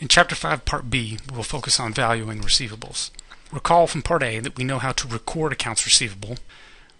In Chapter 5, Part B, we will focus on valuing receivables. Recall from Part A that we know how to record accounts receivable.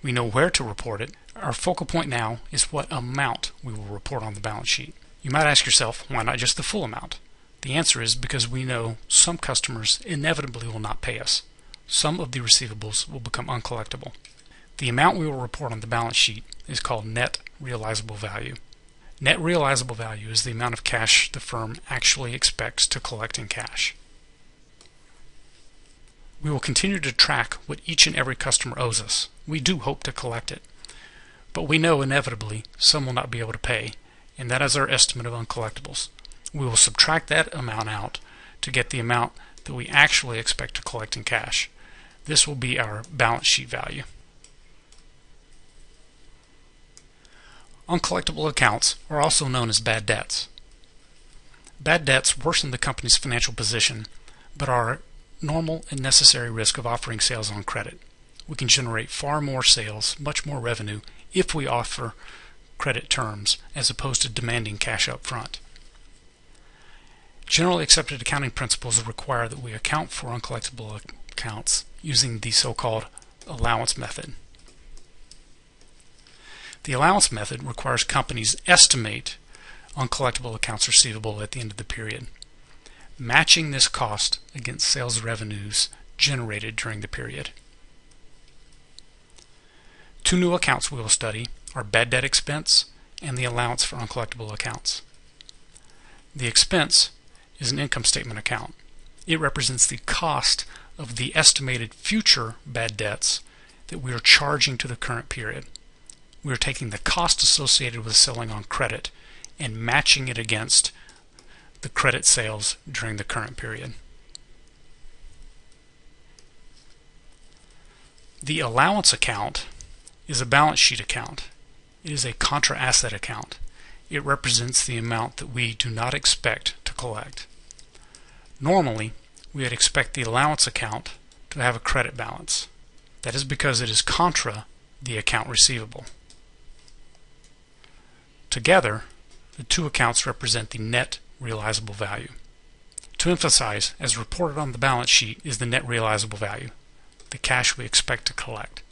We know where to report it. Our focal point now is what amount we will report on the balance sheet. You might ask yourself, why not just the full amount? The answer is because we know some customers inevitably will not pay us. Some of the receivables will become uncollectible. The amount we will report on the balance sheet is called net realizable value. Net realizable value is the amount of cash the firm actually expects to collect in cash. We will continue to track what each and every customer owes us. We do hope to collect it, but we know inevitably some will not be able to pay, and that is our estimate of uncollectibles. We will subtract that amount out to get the amount that we actually expect to collect in cash. This will be our balance sheet value. Uncollectible accounts are also known as bad debts. Bad debts worsen the company's financial position, but are a normal and necessary risk of offering sales on credit. We can generate far more sales, much more revenue, if we offer credit terms as opposed to demanding cash up front. Generally accepted accounting principles require that we account for uncollectible accounts using the so-called allowance method. The allowance method requires companies estimate uncollectible accounts receivable at the end of the period, matching this cost against sales revenues generated during the period. Two new accounts we will study are bad debt expense and the allowance for uncollectible accounts. The expense is an income statement account. It represents the cost of the estimated future bad debts that we are charging to the current period. We are taking the cost associated with selling on credit and matching it against the credit sales during the current period. The allowance account is a balance sheet account. It is a contra asset account. It represents the amount that we do not expect to collect. Normally, we would expect the allowance account to have a credit balance. That is because it is contra the account receivable. Together, the two accounts represent the net realizable value. To emphasize, as reported on the balance sheet is the net realizable value, the cash we expect to collect.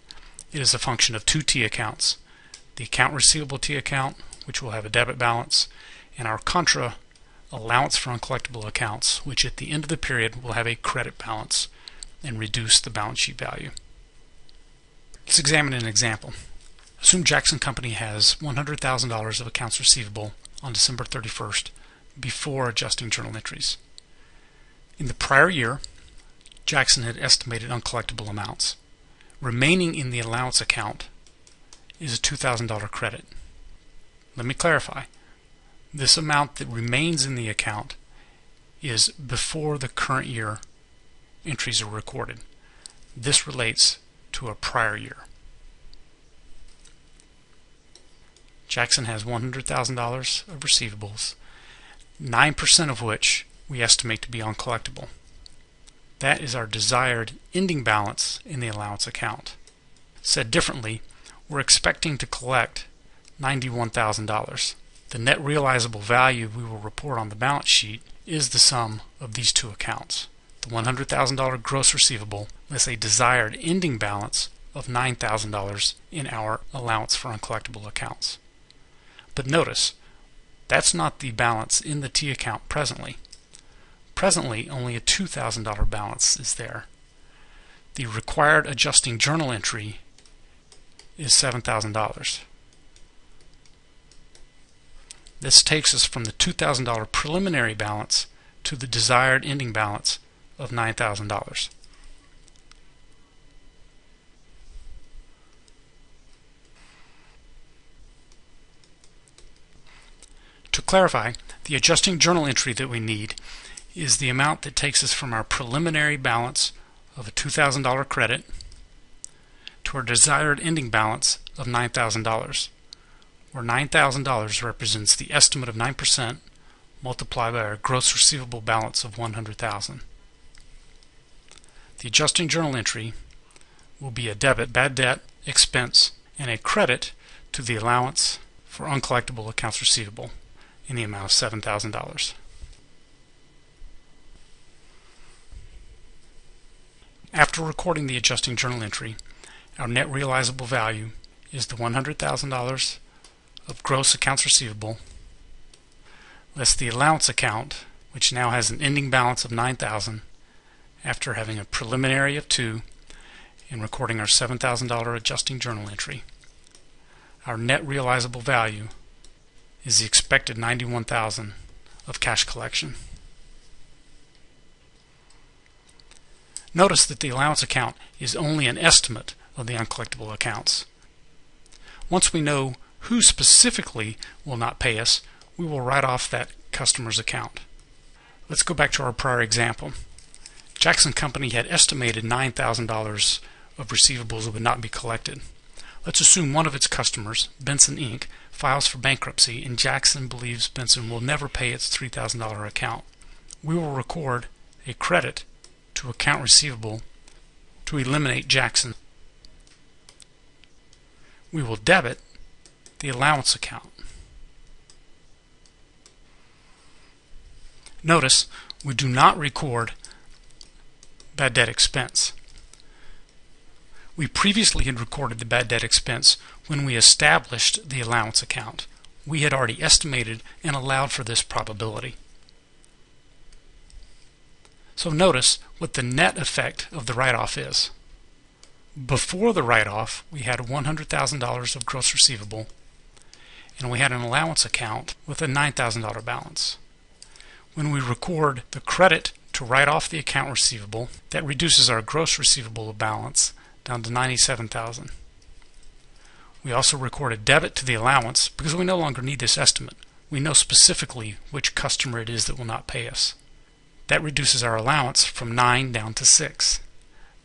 It is a function of two T accounts, the account receivable T account, which will have a debit balance, and our contra allowance for uncollectible accounts, which at the end of the period will have a credit balance and reduce the balance sheet value. Let's examine an example. Assume Jackson Company has $100,000 of accounts receivable on December 31st before adjusting journal entries. In the prior year, Jackson had estimated uncollectible amounts. Remaining in the allowance account is a $2,000 credit. Let me clarify. This amount that remains in the account is before the current year entries are recorded. This relates to a prior year. Jackson has $100,000 of receivables, 9% of which we estimate to be uncollectible. That is our desired ending balance in the allowance account. Said differently, we're expecting to collect $91,000. The net realizable value we will report on the balance sheet is the sum of these two accounts. The $100,000 gross receivable less a desired ending balance of $9,000 in our allowance for uncollectible accounts. But notice, that's not the balance in the T account presently. Presently, only a $2,000 balance is there. The required adjusting journal entry is $7,000. This takes us from the $2,000 preliminary balance to the desired ending balance of $9,000. To clarify, the adjusting journal entry that we need is the amount that takes us from our preliminary balance of a $2,000 credit to our desired ending balance of $9,000, where $9,000 represents the estimate of 9% multiplied by our gross receivable balance of $100,000. The adjusting journal entry will be a debit, bad debt, expense, and a credit to the allowance for uncollectible accounts receivable in the amount of $7,000. After recording the adjusting journal entry, our net realizable value is the $100,000 of gross accounts receivable less the allowance account, which now has an ending balance of $9,000 after having a preliminary of 2 and recording our $7,000 adjusting journal entry. Our net realizable value is the expected $91,000 of cash collection. Notice that the allowance account is only an estimate of the uncollectible accounts. Once we know who specifically will not pay us, we will write off that customer's account. Let's go back to our prior example. Jackson Company had estimated $9,000 of receivables would not be collected. Let's assume one of its customers, Benson Inc., files for bankruptcy and Jackson believes Benson will never pay its $3,000 account. We will record a credit to account receivable to eliminate Jackson. We will debit the allowance account. Notice we do not record bad debt expense. We previously had recorded the bad debt expense when we established the allowance account. We had already estimated and allowed for this probability. So notice what the net effect of the write-off is. Before the write-off, we had $100,000 of gross receivable, and we had an allowance account with a $9,000 balance. When we record the credit to write off the account receivable, that reduces our gross receivable balance down to $97,000. We also record a debit to the allowance because we no longer need this estimate. We know specifically which customer it is that will not pay us. That reduces our allowance from 9 down to 6.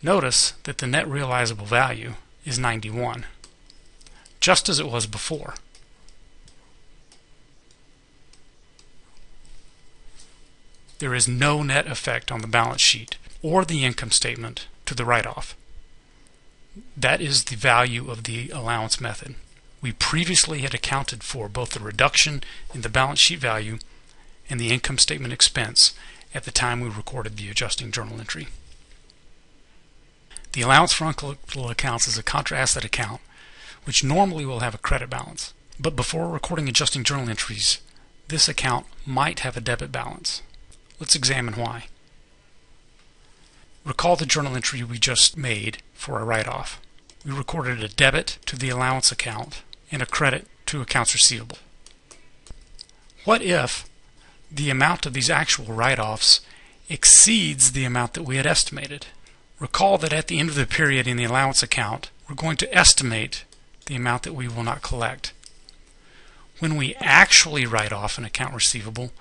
Notice that the net realizable value is 91, just as it was before. There is no net effect on the balance sheet or the income statement to the write-off. That is the value of the allowance method. We previously had accounted for both the reduction in the balance sheet value and the income statement expense at the time we recorded the adjusting journal entry. The allowance for uncollectible accounts is a contra asset account, which normally will have a credit balance. But before recording adjusting journal entries, this account might have a debit balance. Let's examine why. Recall the journal entry we just made for a write-off. We recorded a debit to the allowance account and a credit to accounts receivable. What if the amount of these actual write-offs exceeds the amount that we had estimated? Recall that at the end of the period in the allowance account, we're going to estimate the amount that we will not collect. When we actually write off an account receivable,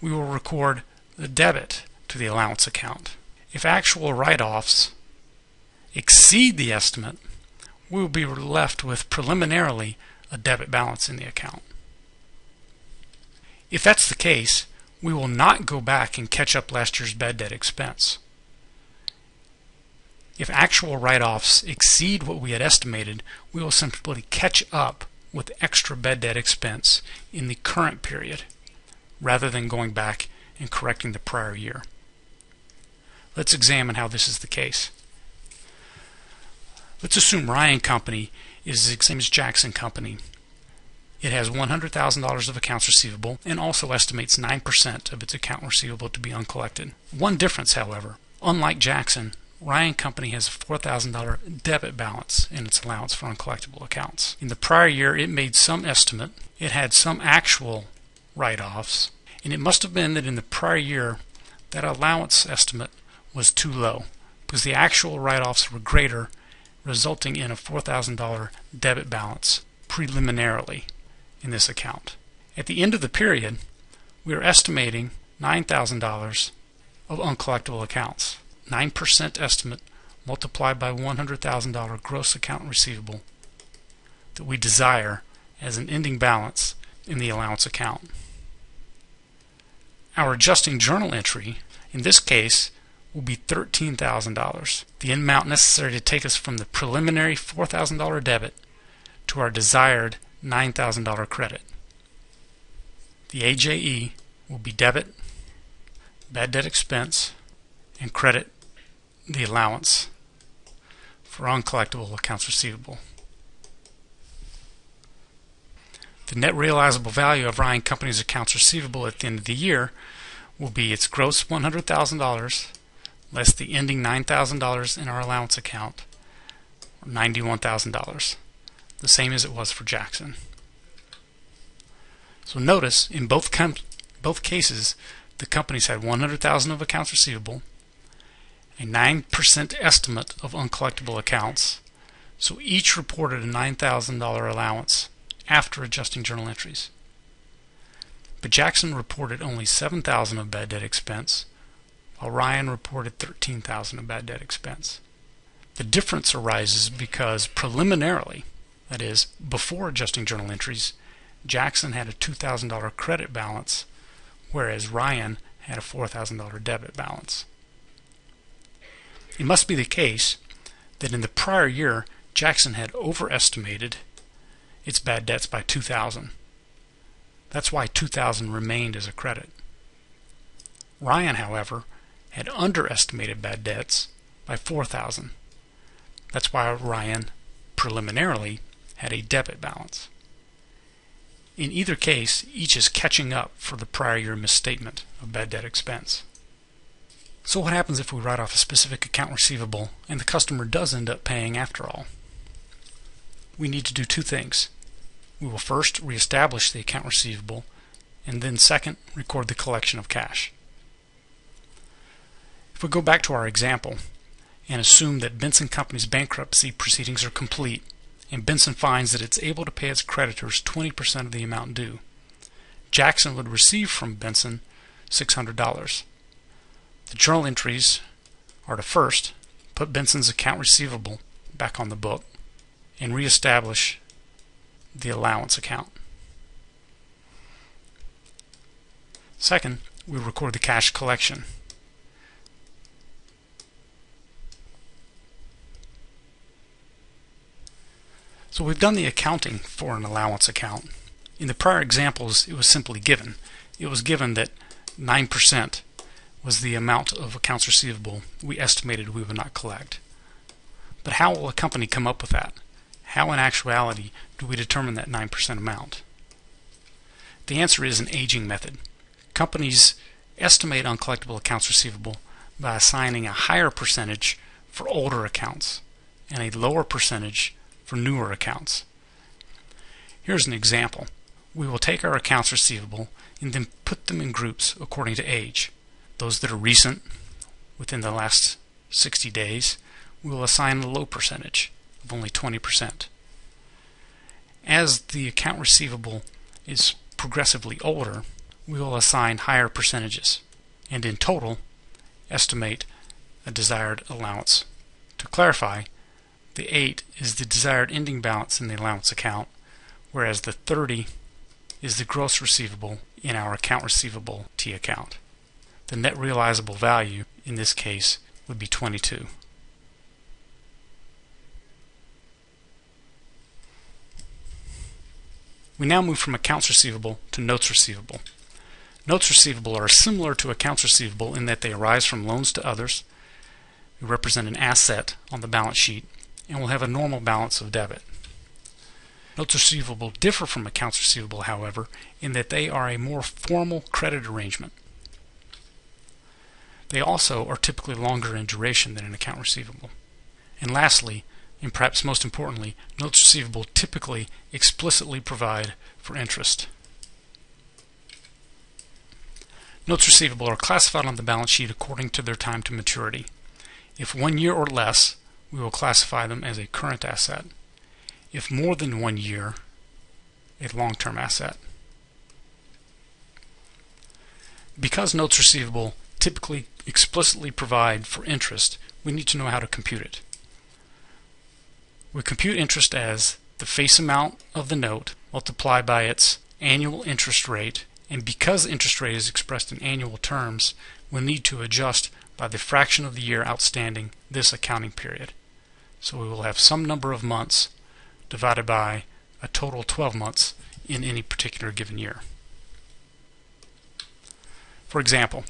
we will record the debit to the allowance account. If actual write-offs exceed the estimate, we will be left with preliminarily a debit balance in the account. If that's the case, we will not go back and catch up last year's bad debt expense. If actual write-offs exceed what we had estimated, we will simply catch up with extra bad debt expense in the current period, rather than going back and correcting the prior year. Let's examine how this is the case. Let's assume Ryan Company is the same as Jackson Company. It has $100,000 of accounts receivable and also estimates 9% of its account receivable to be uncollected. One difference, however, unlike Jackson, Ryan Company has a $4,000 debit balance in its allowance for uncollectible accounts. In the prior year, it made some estimate, it had some actual write-offs, and it must have been that in the prior year that allowance estimate was too low because the actual write-offs were greater, resulting in a $4,000 debit balance preliminarily in this account. At the end of the period, we are estimating $9,000 of uncollectible accounts. 9% estimate multiplied by $100,000 gross account receivable that we desire as an ending balance in the allowance account. Our adjusting journal entry, in this case, will be $13,000, the amount necessary to take us from the preliminary $4,000 debit to our desired $9,000 credit. The AJE will be debit, bad debt expense, and credit the allowance for uncollectible accounts receivable. The net realizable value of Ryan Company's accounts receivable at the end of the year will be its gross $100,000 less the ending $9,000 in our allowance account, or $91,000, the same as it was for Jackson. So notice, in both cases, the companies had $100,000 of accounts receivable, a 9% estimate of uncollectible accounts, so each reported a $9,000 allowance after adjusting journal entries. But Jackson reported only $7,000 of bad debt expense, while Ryan reported $13,000 of bad debt expense. The difference arises because preliminarily, that is, before adjusting journal entries, Jackson had a $2,000 credit balance, whereas Ryan had a $4,000 debit balance. It must be the case that in the prior year, Jackson had overestimated its bad debts by $2,000. That's why $2,000 remained as a credit. Ryan, however, had underestimated bad debts by $4,000. That's why Ryan preliminarily had a debit balance. In either case, each is catching up for the prior year misstatement of bad debt expense. So what happens if we write off a specific account receivable and the customer does end up paying after all? We need to do two things. We will first reestablish the account receivable, and then second, record the collection of cash. If we go back to our example and assume that Benson Company's bankruptcy proceedings are complete, and Benson finds that it's able to pay its creditors 20% of the amount due, Jackson would receive from Benson $600. The journal entries are to first put Benson's account receivable back on the book and reestablish the allowance account. Second, we record the cash collection. So we've done the accounting for an allowance account. In the prior examples, it was simply given. It was given that 9% was the amount of accounts receivable we estimated we would not collect. But how will a company come up with that? How in actuality do we determine that 9% amount? The answer is an aging method. Companies estimate uncollectible accounts receivable by assigning a higher percentage for older accounts and a lower percentage for newer accounts. Here's an example. We will take our accounts receivable and then put them in groups according to age. Those that are recent, within the last 60 days, we will assign a low percentage of only 20%. As the account receivable is progressively older, we will assign higher percentages, and in total, estimate a desired allowance. To clarify, the 8 is the desired ending balance in the allowance account, whereas the 30 is the gross receivable in our account receivable T account. The net realizable value in this case would be 22. We now move from accounts receivable to notes receivable. Notes receivable are similar to accounts receivable in that they arise from loans to others, who represent an asset on the balance sheet, and will have a normal balance of debit. Notes receivable differ from accounts receivable, however, in that they are a more formal credit arrangement. They also are typically longer in duration than an account receivable. And lastly, and perhaps most importantly, notes receivable typically explicitly provide for interest. Notes receivable are classified on the balance sheet according to their time to maturity. If 1 year or less, we will classify them as a current asset. If more than 1 year, a long-term asset. Because notes receivable typically explicitly provide for interest, we need to know how to compute it. We compute interest as the face amount of the note multiplied by its annual interest rate, and because interest rate is expressed in annual terms, we'll need to adjust by the fraction of the year outstanding this accounting period. So we will have some number of months divided by a total 12 months in any particular given year. For example,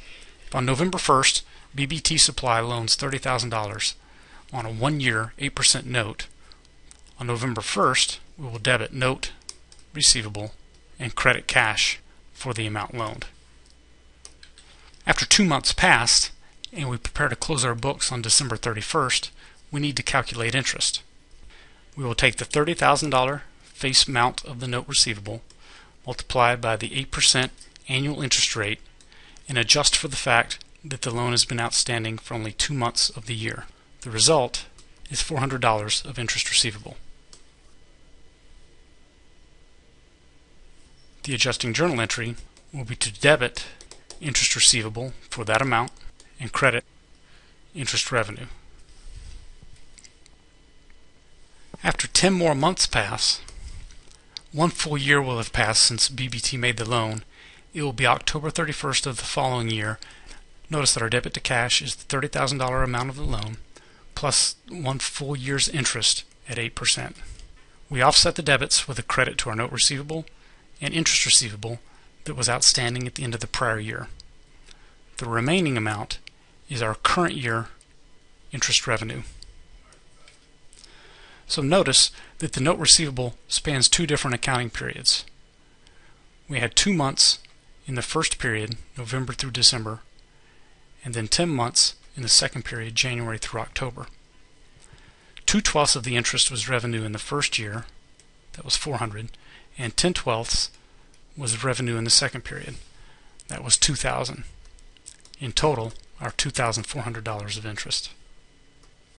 if on November 1st, BBT Supply loans $30,000, on a 1-year 8% note, on November 1st, we will debit note receivable and credit cash for the amount loaned. After 2 months passed, and we prepare to close our books on December 31st, we need to calculate interest. We will take the $30,000 face amount of the note receivable, multiplied by the 8% annual interest rate, and adjust for the fact that the loan has been outstanding for only 2 months of the year. The result is $400 of interest receivable. The adjusting journal entry will be to debit interest receivable for that amount and credit interest revenue. After 10 more months pass, 1 full year will have passed since BBT made the loan. It will be October 31st of the following year. Notice that our debit to cash is the $30,000 amount of the loan plus 1 full year's interest at 8%. We offset the debits with a credit to our note receivable and interest receivable that was outstanding at the end of the prior year. The remaining amount is our current year interest revenue. So notice that the note receivable spans 2 different accounting periods. We had 2 months in the first period, November through December, and then 10 months in the second period, January through October. 2/12 of the interest was revenue in the first year, that was $400, and 10/12 was revenue in the second period, that was $2,000. In total, our $2,400 of interest.